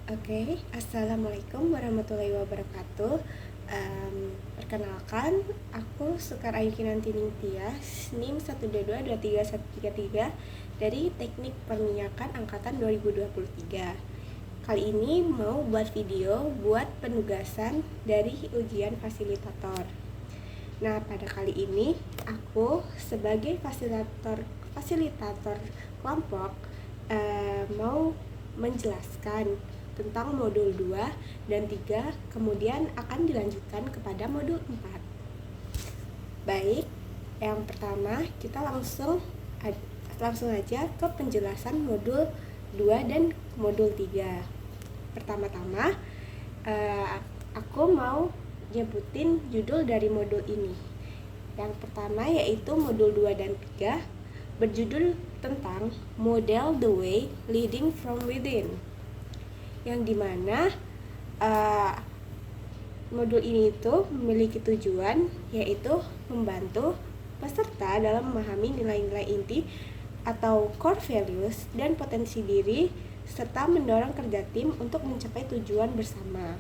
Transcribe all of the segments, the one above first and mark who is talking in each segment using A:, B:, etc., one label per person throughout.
A: Oke, Assalamualaikum warahmatullahi wabarakatuh. Perkenalkan, aku Sekar Ayu Kinanti Ningtyas, NIM 122231133 dari Teknik Perminyakan Angkatan 2023. Kali ini mau buat video buat penugasan dari ujian fasilitator. Nah, pada kali ini aku sebagai fasilitator kelompok mau menjelaskan tentang modul 2 dan 3, kemudian akan dilanjutkan kepada modul 4. Baik, yang pertama kita langsung aja ke penjelasan modul 2 dan modul 3. Pertama-tama aku mau nyebutin judul dari modul ini. Yang pertama yaitu modul 2 dan 3 berjudul tentang Model the Way Leading from Within, yang dimana modul ini itu memiliki tujuan yaitu membantu peserta dalam memahami nilai-nilai inti atau core values dan potensi diri serta mendorong kerja tim untuk mencapai tujuan bersama.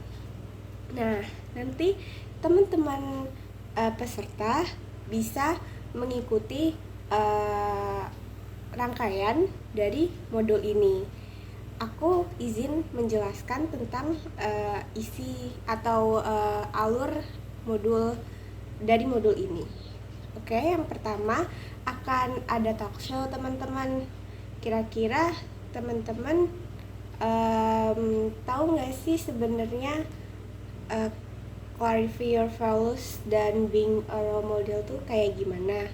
A: Nah, nanti teman-teman peserta bisa mengikuti rangkaian dari modul ini. Aku izin menjelaskan tentang isi atau alur modul dari modul ini. Oke, yang pertama akan ada talk show teman-teman. Kira-kira teman-teman tahu nggak sih sebenarnya clarify your values dan being a role model tuh kayak gimana?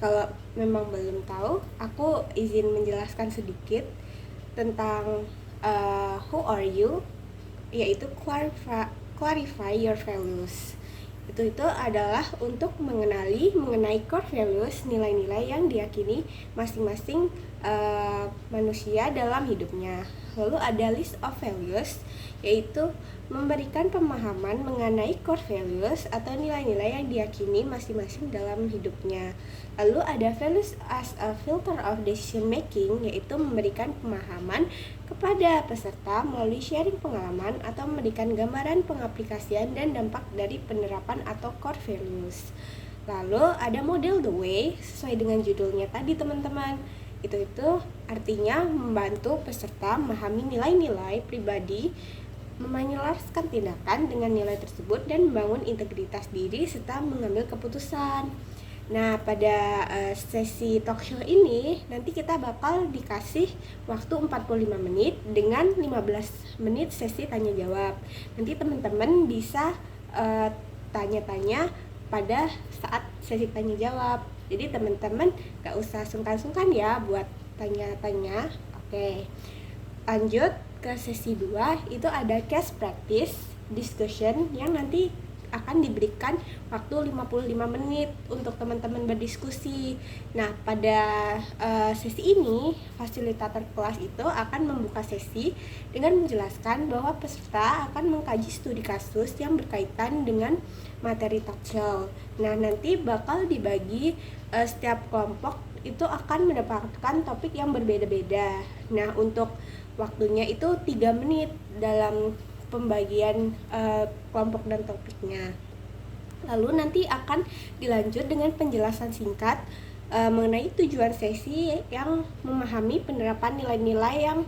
A: Kalau memang belum tahu, aku izin menjelaskan sedikit tentang who are you, yaitu clarify your values. Itu adalah untuk mengenai core values, nilai-nilai yang diyakini masing-masing manusia dalam hidupnya. Lalu ada list of values, yaitu memberikan pemahaman mengenai core values atau nilai-nilai yang diyakini masing-masing dalam hidupnya. Lalu ada values as a filter of decision making, yaitu memberikan pemahaman kepada peserta melalui sharing pengalaman atau memberikan gambaran pengaplikasian dan dampak dari penerapan atau core values. Lalu ada model the way, sesuai dengan judulnya tadi teman-teman. Itu artinya membantu peserta memahami nilai-nilai pribadi, menyelaraskan tindakan dengan nilai tersebut dan membangun integritas diri serta mengambil keputusan. Nah, pada sesi talk show ini nanti kita bakal dikasih waktu 45 menit dengan 15 menit sesi tanya jawab. Nanti teman-teman bisa tanya-tanya pada saat sesi tanya jawab. Jadi teman-teman gak usah sungkan-sungkan ya buat tanya-tanya. Oke, lanjut ke sesi 2, itu ada case practice discussion yang nanti akan diberikan waktu 55 menit untuk teman-teman berdiskusi. Nah, pada sesi ini fasilitator kelas itu akan membuka sesi dengan menjelaskan bahwa peserta akan mengkaji studi kasus yang berkaitan dengan materi talk show. Nah, nanti bakal dibagi setiap kelompok itu akan mendapatkan topik yang berbeda-beda. Nah, untuk waktunya itu 3 menit dalam pembagian kelompok dan topiknya. Lalu nanti akan dilanjut dengan penjelasan singkat mengenai tujuan sesi yang memahami penerapan nilai-nilai yang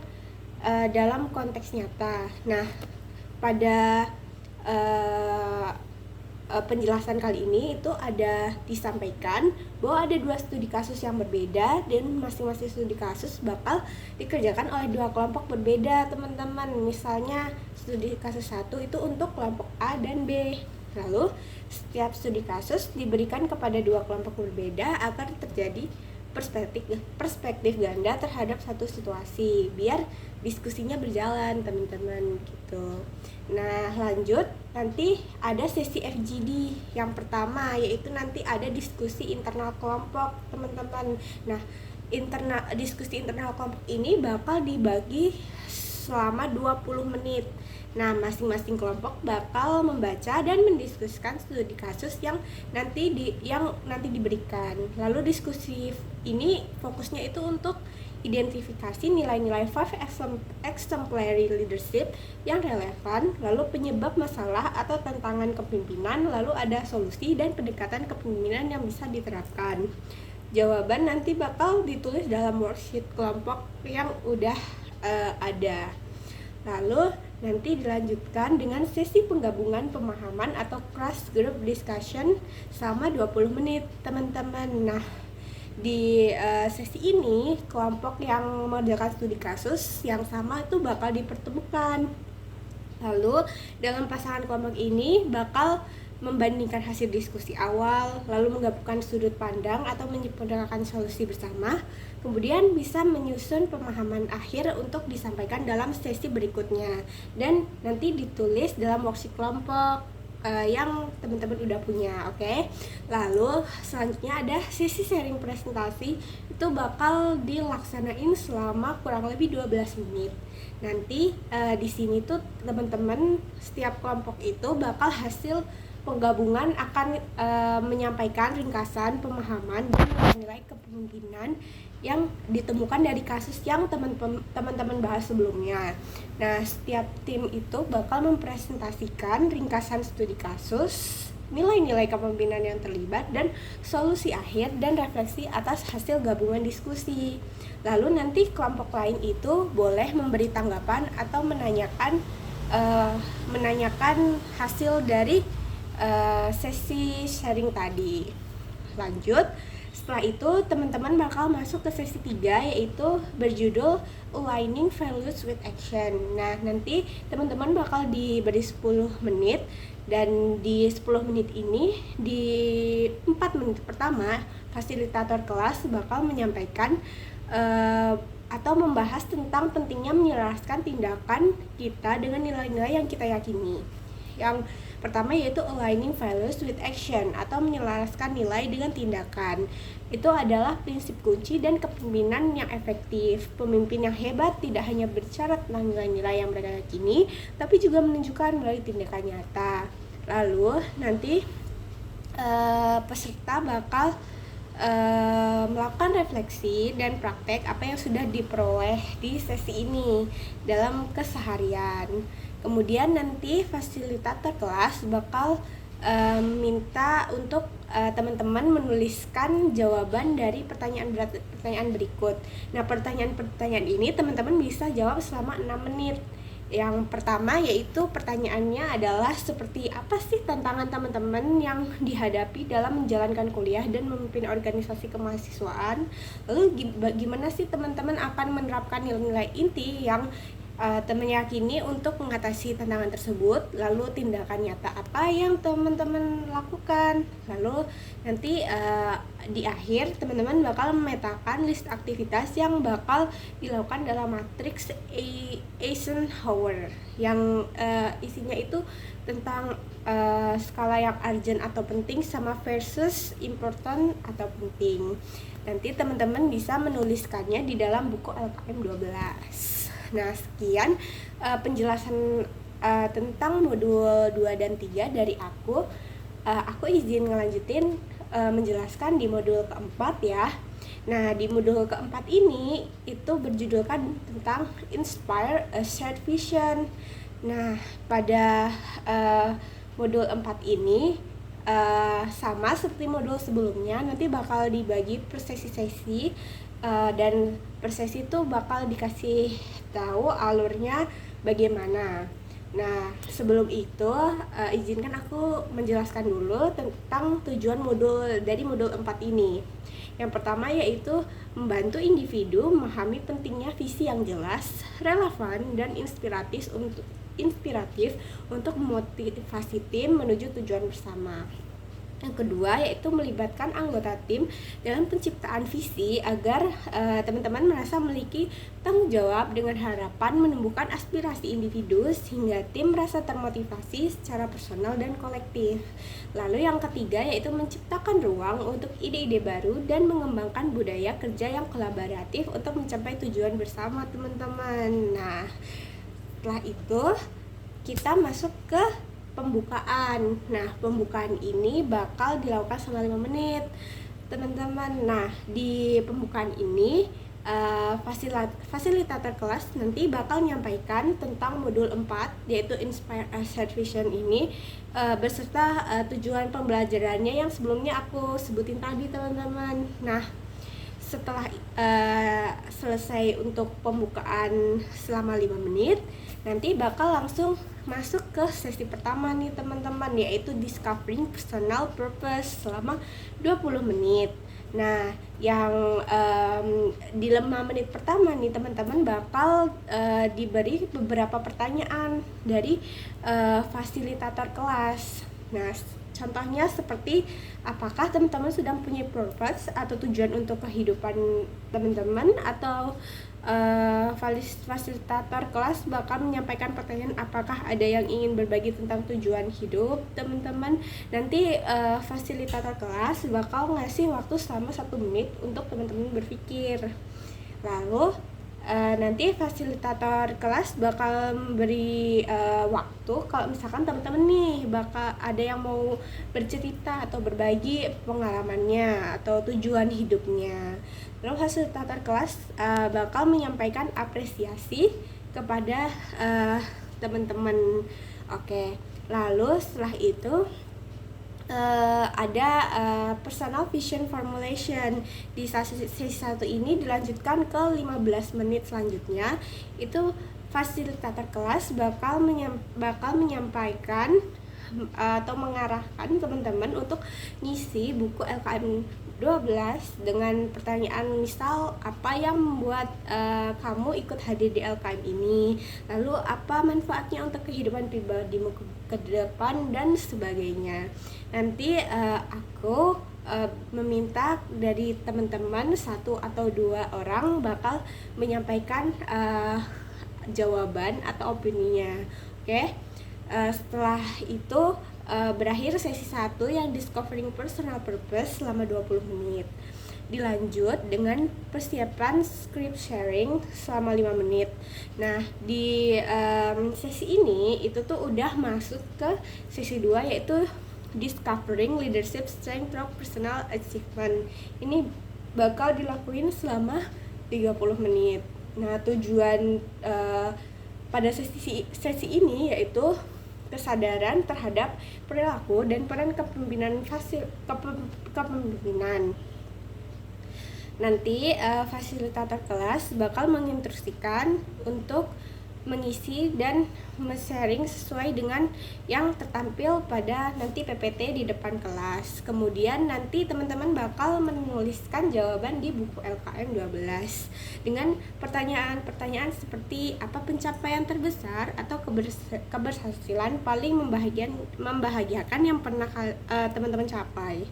A: dalam konteks nyata. Nah, pada penjelasan kali ini itu ada disampaikan bahwa ada 2 studi kasus yang berbeda dan masing-masing studi kasus bakal dikerjakan oleh 2 kelompok berbeda teman-teman. Misalnya studi kasus 1 itu untuk kelompok A dan B. Lalu setiap studi kasus diberikan kepada 2 kelompok berbeda agar terjadi perspektif ganda terhadap satu situasi biar diskusinya berjalan teman-teman gitu. Nah, lanjut nanti ada sesi FGD yang pertama, yaitu nanti ada diskusi internal kelompok teman-teman. Nah, diskusi internal kelompok ini bakal dibagi selama 20 menit. Nah, masing-masing kelompok bakal membaca dan mendiskusikan studi kasus yang nanti diberikan. Lalu diskusi ini fokusnya itu untuk identifikasi nilai-nilai 5 exemplary leadership yang relevan, lalu penyebab masalah atau tantangan kepemimpinan, lalu ada solusi dan pendekatan kepemimpinan yang bisa diterapkan. Jawaban nanti bakal ditulis dalam worksheet kelompok yang udah ada. Lalu nanti dilanjutkan dengan sesi penggabungan pemahaman atau cross group discussion selama 20 menit teman-teman. Nah, di sesi ini kelompok yang mengerjakan studi kasus yang sama itu bakal dipertemukan. Lalu dalam pasangan kelompok ini bakal membandingkan hasil diskusi awal, lalu menggabungkan sudut pandang atau menyempurnakan solusi bersama, kemudian bisa menyusun pemahaman akhir untuk disampaikan dalam sesi berikutnya, dan nanti ditulis dalam worksheet kelompok yang teman-teman udah punya, oke? Lalu selanjutnya ada sesi sharing presentasi, itu bakal dilaksanain selama kurang lebih 12 menit. Nanti di sini tuh teman-teman setiap kelompok itu bakal hasil penggabungan akan menyampaikan ringkasan pemahaman dan nilai kepemimpinan yang ditemukan dari kasus yang teman-teman bahas sebelumnya. Nah, setiap tim itu bakal mempresentasikan ringkasan studi kasus, nilai-nilai kepemimpinan yang terlibat, dan solusi akhir dan refleksi atas hasil gabungan diskusi. Lalu nanti kelompok lain itu boleh memberi tanggapan atau menanyakan hasil dari sesi sharing tadi. Lanjut, setelah itu teman-teman bakal masuk ke sesi 3, yaitu berjudul Aligning Values with Action. Nah, nanti teman-teman bakal diberi 10 menit, dan di 10 menit ini, di 4 menit pertama fasilitator kelas bakal menyampaikan atau membahas tentang pentingnya menyelaraskan tindakan kita dengan nilai-nilai yang kita yakini. Yang pertama yaitu aligning values with action atau menyelaraskan nilai dengan tindakan. Itu adalah prinsip kunci dan kepemimpinan yang efektif. Pemimpin yang hebat tidak hanya berbicara tentang nilai-nilai yang mereka yakini, tapi juga menunjukkan melalui tindakan nyata. Lalu nanti peserta bakal melakukan refleksi dan praktek apa yang sudah diperoleh di sesi ini dalam keseharian. Kemudian nanti fasilitator kelas bakal minta untuk teman-teman menuliskan jawaban dari pertanyaan berikut. Nah, pertanyaan ini teman-teman bisa jawab selama 6 menit. Yang pertama yaitu pertanyaannya adalah seperti apa sih tantangan teman-teman yang dihadapi dalam menjalankan kuliah dan memimpin organisasi kemahasiswaan. Lalu gimana sih teman-teman akan menerapkan nilai-nilai inti yang teman yakini untuk mengatasi tantangan tersebut. Lalu tindakan nyata apa yang teman-teman lakukan. Lalu nanti di akhir teman-teman bakal memetakan list aktivitas yang bakal dilakukan dalam matriks Eisenhower yang isinya itu tentang skala yang urgent atau penting sama versus important atau penting. Nanti teman-teman bisa menuliskannya di dalam buku LKM 12. Nah, sekian penjelasan tentang modul 2 dan 3 dari aku. Aku izin ngelanjutin menjelaskan di modul keempat ya. Nah, di modul keempat ini itu berjudulkan tentang Inspire a Shared Vision. Nah, pada modul 4 ini sama seperti modul sebelumnya, nanti bakal dibagi per sesi-sesi, dan per sesi itu bakal dikasih tahu alurnya bagaimana. Nah, sebelum itu izinkan aku menjelaskan dulu tentang tujuan dari modul 4 ini. Yang pertama yaitu membantu individu memahami pentingnya visi yang jelas, relevan, dan inspiratif untuk memotivasi tim menuju tujuan bersama. Yang kedua yaitu melibatkan anggota tim dalam penciptaan visi agar teman-teman merasa memiliki tanggung jawab dengan harapan menumbuhkan aspirasi individu sehingga tim merasa termotivasi secara personal dan kolektif. Lalu yang ketiga yaitu menciptakan ruang untuk ide-ide baru dan mengembangkan budaya kerja yang kolaboratif untuk mencapai tujuan bersama teman-teman. Nah, setelah itu kita masuk ke pembukaan. Nah, pembukaan ini bakal dilakukan selama 5 menit teman-teman. Nah, di pembukaan ini fasilitator kelas nanti bakal menyampaikan tentang modul 4 yaitu Inspire Asset Vision ini beserta tujuan pembelajarannya yang sebelumnya aku sebutin tadi teman-teman. Nah, setelah selesai untuk pembukaan selama 5 menit, nanti bakal langsung masuk ke sesi pertama nih teman-teman, yaitu Discovering Personal Purpose selama 20 menit. Nah, yang di 5 menit pertama nih teman-teman bakal diberi beberapa pertanyaan dari fasilitator kelas. Nah, contohnya seperti apakah teman-teman sudah mempunyai purpose atau tujuan untuk kehidupan teman-teman, atau fasilitator kelas bakal menyampaikan pertanyaan apakah ada yang ingin berbagi tentang tujuan hidup teman-teman. Nanti fasilitator kelas bakal ngasih waktu selama 1 menit untuk teman-teman berpikir. Lalu nanti fasilitator kelas bakal memberi waktu kalau misalkan teman-teman nih bakal ada yang mau bercerita atau berbagi pengalamannya atau tujuan hidupnya. Lalu fasilitator kelas bakal menyampaikan apresiasi kepada teman-teman. Oke, lalu setelah itu ada personal vision formulation. Di sesi 1 ini dilanjutkan ke 15 menit selanjutnya. Itu fasilitator kelas bakal menyampaikan atau mengarahkan teman-teman untuk ngisi buku LKM 12 dengan pertanyaan misal apa yang membuat kamu ikut hadir di LKM ini, lalu apa manfaatnya untuk kehidupan pribadimu ke depan dan sebagainya. Nanti aku meminta dari teman-teman 1 atau 2 orang bakal menyampaikan jawaban atau opininya. Oke. Setelah itu berakhir sesi 1 yang Discovering Personal Purpose selama 20 menit. Dilanjut dengan persiapan script sharing selama 5 menit. Nah, di sesi ini itu tuh udah masuk ke sesi 2 yaitu Discovering Leadership Strength through Personal Achievement. Ini bakal dilakuin selama 30 menit. Nah, tujuan pada sesi ini yaitu kesadaran terhadap perilaku dan peran kepemimpinan. Nanti fasilitator kelas bakal menginstruksikan untuk mengisi dan sharing sesuai dengan yang tertampil pada nanti PPT di depan kelas. Kemudian nanti teman-teman bakal menuliskan jawaban di buku LKM 12 dengan pertanyaan-pertanyaan seperti apa pencapaian terbesar atau keberhasilan paling membahagiakan yang pernah teman-teman capai.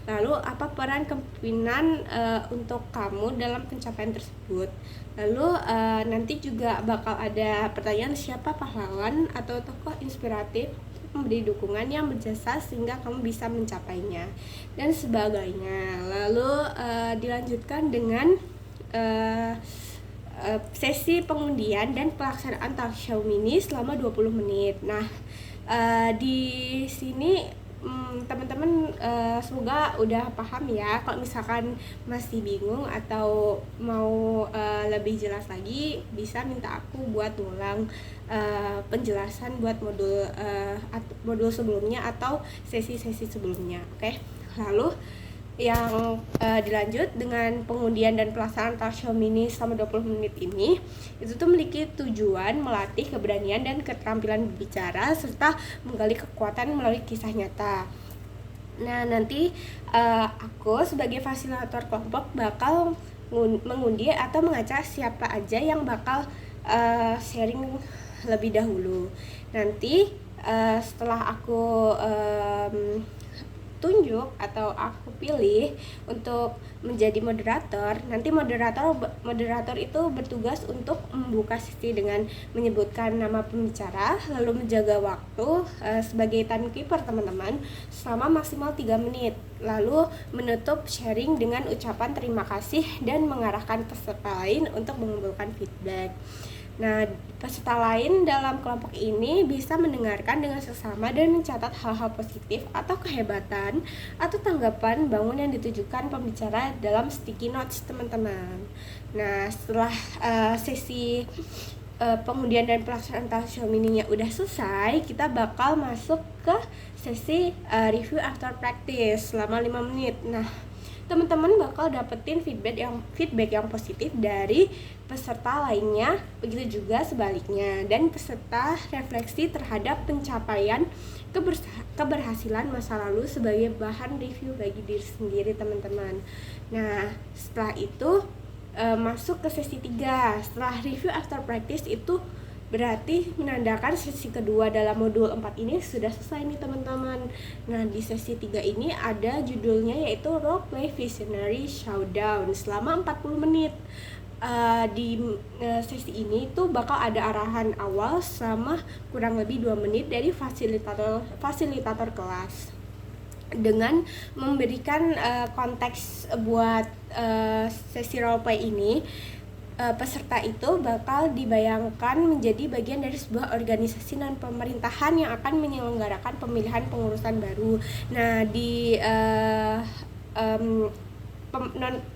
A: Lalu apa peran kepemimpinan untuk kamu dalam pencapaian tersebut. Lalu nanti juga bakal ada pertanyaan siapa pahlawan atau tokoh inspiratif memberi dukungan yang berjasa sehingga kamu bisa mencapainya dan sebagainya. Lalu dilanjutkan dengan sesi pengundian dan pelaksanaan talk show mini selama 20 menit. Nah, di sini teman-teman semoga udah paham ya. Kalau misalkan masih bingung atau mau lebih jelas lagi, bisa minta aku buat ngulang penjelasan buat modul sebelumnya atau sesi-sesi sebelumnya. Oke. Lalu yang dilanjut dengan pengundian dan pelaksanaan talk show mini selama 20 menit ini itu tuh memiliki tujuan melatih keberanian dan keterampilan berbicara serta menggali kekuatan melalui kisah nyata. Nah, nanti aku sebagai fasilitator kelompok bakal mengundi atau mengajak siapa aja yang bakal sharing lebih dahulu. Nanti setelah aku tunjuk atau aku pilih untuk menjadi moderator, nanti moderator itu bertugas untuk membuka sesi dengan menyebutkan nama pembicara, lalu menjaga waktu sebagai timekeeper teman-teman selama maksimal 3 menit, lalu menutup sharing dengan ucapan terima kasih dan mengarahkan peserta lain untuk mengumpulkan feedback. Nah, peserta lain dalam kelompok ini bisa mendengarkan dengan seksama dan mencatat hal-hal positif atau kehebatan atau tanggapan bangun yang ditujukan pembicara dalam sticky notes, teman-teman. Nah, setelah sesi pengundian dan pelaksanaan talkshow mininya udah selesai, kita bakal masuk ke sesi review after practice selama 5 menit. Nah, teman-teman bakal dapetin feedback yang positif dari peserta lainnya, begitu juga sebaliknya, dan peserta refleksi terhadap pencapaian keberhasilan masa lalu sebagai bahan review bagi diri sendiri, teman-teman. Nah, setelah itu masuk ke sesi 3. Setelah review after practice itu berarti menandakan sesi kedua dalam modul 4 ini sudah selesai nih, teman-teman. Nah, di sesi 3 ini ada judulnya yaitu Role Play Visionary Showdown selama 40 menit. Di sesi ini tuh bakal ada arahan awal selama kurang lebih 2 menit dari fasilitator kelas dengan memberikan konteks buat sesi roleplay ini. Peserta itu bakal dibayangkan menjadi bagian dari sebuah organisasi non-pemerintahan yang akan menyelenggarakan pemilihan pengurusan baru. Nah, di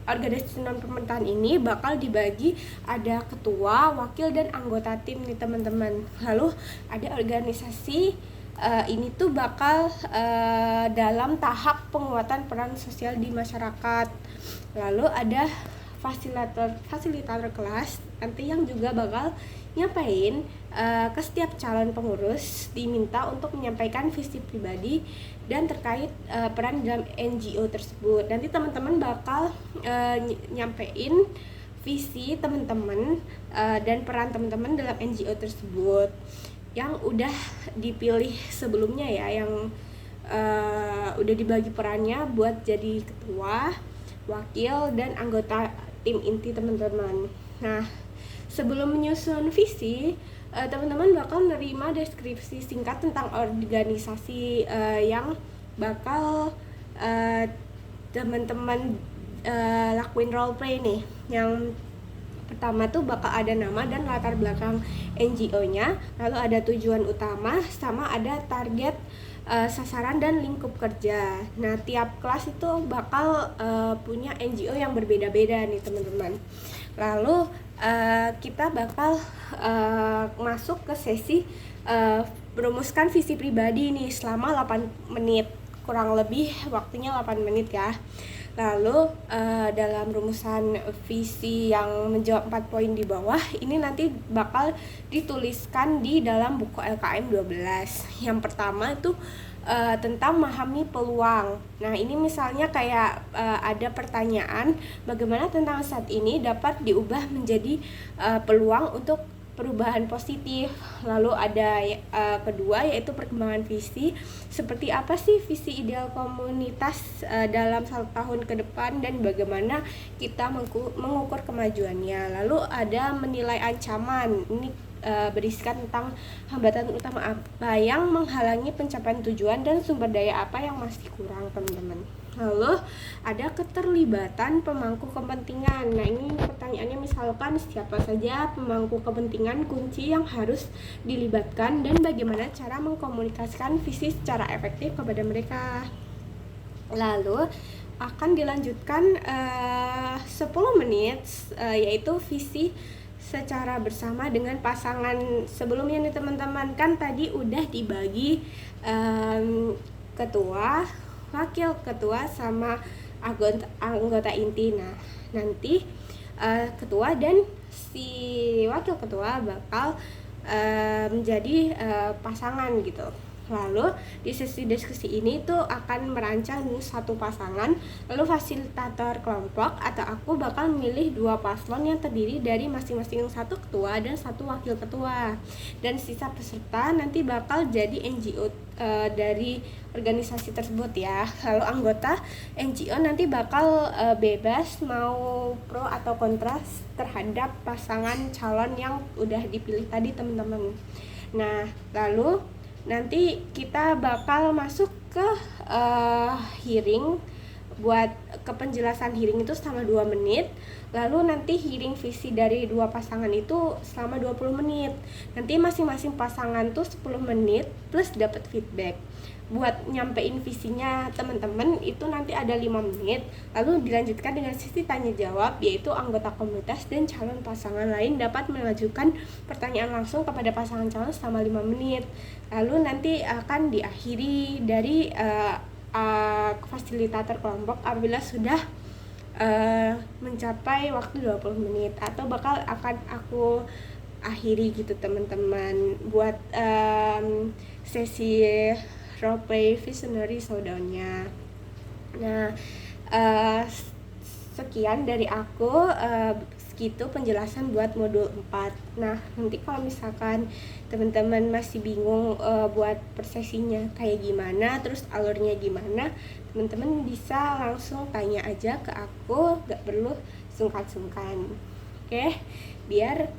A: organisasi non-pemerintahan ini bakal dibagi ada ketua, wakil, dan anggota tim nih, teman-teman. Lalu ada organisasi ini tuh bakal dalam tahap penguatan peran sosial di masyarakat. Lalu ada fasilitator kelas nanti yang juga bakal nyampain ke setiap calon pengurus diminta untuk menyampaikan visi pribadi dan terkait peran dalam NGO tersebut. Nanti teman-teman bakal nyampein visi teman-teman dan peran teman-teman dalam NGO tersebut yang udah dipilih sebelumnya ya, yang udah dibagi perannya buat jadi ketua, wakil, dan anggota tim inti, teman-teman. Nah, sebelum menyusun visi, teman-teman bakal menerima deskripsi singkat tentang organisasi yang bakal teman-teman lakuin role play nih. Yang pertama tuh bakal ada nama dan latar belakang NGO-nya, lalu ada tujuan utama, sama ada target sasaran dan lingkup kerja. Nah, tiap kelas itu bakal punya NGO yang berbeda-beda nih, teman-teman. Lalu kita bakal masuk ke sesi merumuskan visi pribadi nih selama 8 menit. Kurang lebih waktunya 8 menit ya. Lalu dalam rumusan visi yang menjawab 4 poin di bawah ini nanti bakal dituliskan di dalam buku LKM 12. Yang pertama itu tentang memahami peluang. Nah, ini misalnya kayak ada pertanyaan bagaimana tantangan saat ini dapat diubah menjadi peluang untuk perubahan positif. Lalu ada kedua yaitu perkembangan visi, seperti apa sih visi ideal komunitas dalam 1 tahun ke depan dan bagaimana kita mengukur kemajuannya. Lalu ada menilai ancaman, ini berisikan tentang hambatan utama apa yang menghalangi pencapaian tujuan dan sumber daya apa yang masih kurang, teman-teman. Lalu ada keterlibatan pemangku kepentingan. Nah, ini pertanyaannya misalkan siapa saja pemangku kepentingan kunci yang harus dilibatkan dan bagaimana cara mengkomunikasikan visi secara efektif kepada mereka. Lalu akan dilanjutkan 10 menit yaitu visi secara bersama dengan pasangan sebelumnya nih, teman-teman. Kan tadi udah dibagi ketua, wakil ketua, sama anggota inti. Nah, nanti ketua dan si wakil ketua bakal menjadi pasangan gitu. Lalu di sesi diskusi ini tuh akan merancang satu pasangan, lalu fasilitator kelompok atau aku bakal memilih 2 paslon yang terdiri dari masing-masing 1 ketua dan 1 wakil ketua, dan sisa peserta nanti bakal jadi NGO dari organisasi tersebut ya. Lalu anggota NGO nanti bakal bebas mau pro atau kontra terhadap pasangan calon yang udah dipilih tadi, teman-teman. Nah, lalu nanti kita bakal masuk ke hearing buat kepenjelasan hearing itu selama 2 menit, lalu nanti hearing visi dari dua pasangan itu selama 20 menit. Nanti masing-masing pasangan tuh 10 menit plus dapat feedback. Buat nyampein visinya teman-teman itu nanti ada 5 menit, lalu dilanjutkan dengan sesi tanya jawab, yaitu anggota komunitas dan calon pasangan lain dapat mengajukan pertanyaan langsung kepada pasangan calon selama 5 menit. Lalu nanti akan diakhiri dari fasilitator kelompok apabila sudah mencapai waktu 20 menit, atau bakal akan aku akhiri gitu teman-teman buat sesi roleplay visionary showdown-nya. Nah, sekian dari aku, segitu penjelasan buat modul 4. Nah, nanti kalau misalkan teman-teman masih bingung buat persesinya kayak gimana, terus alurnya gimana, teman-teman bisa langsung tanya aja ke aku, gak perlu sungkan-sungkan. Oke, biar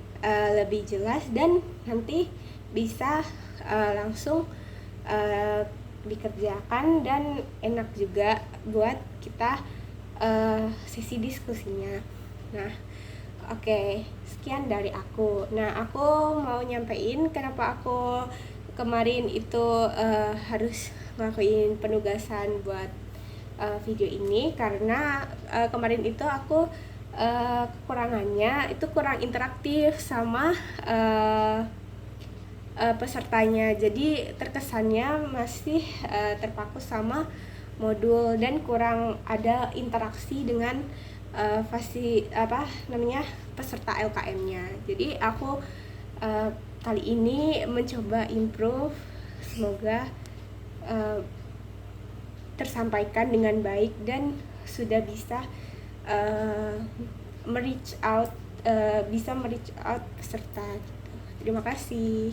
A: lebih jelas dan nanti bisa langsung dikerjakan dan enak juga buat kita sesi diskusinya. Nah, oke, sekian dari aku. Nah, aku mau nyampein kenapa aku kemarin itu harus ngelakuin penugasan buat video ini, karena kemarin itu aku kekurangannya itu kurang interaktif sama pesertanya, jadi terkesannya masih terpaku sama modul dan kurang ada interaksi dengan peserta LKM-nya. Jadi aku kali ini mencoba improve, semoga tersampaikan dengan baik dan sudah bisa bisa reach out peserta. Terima kasih.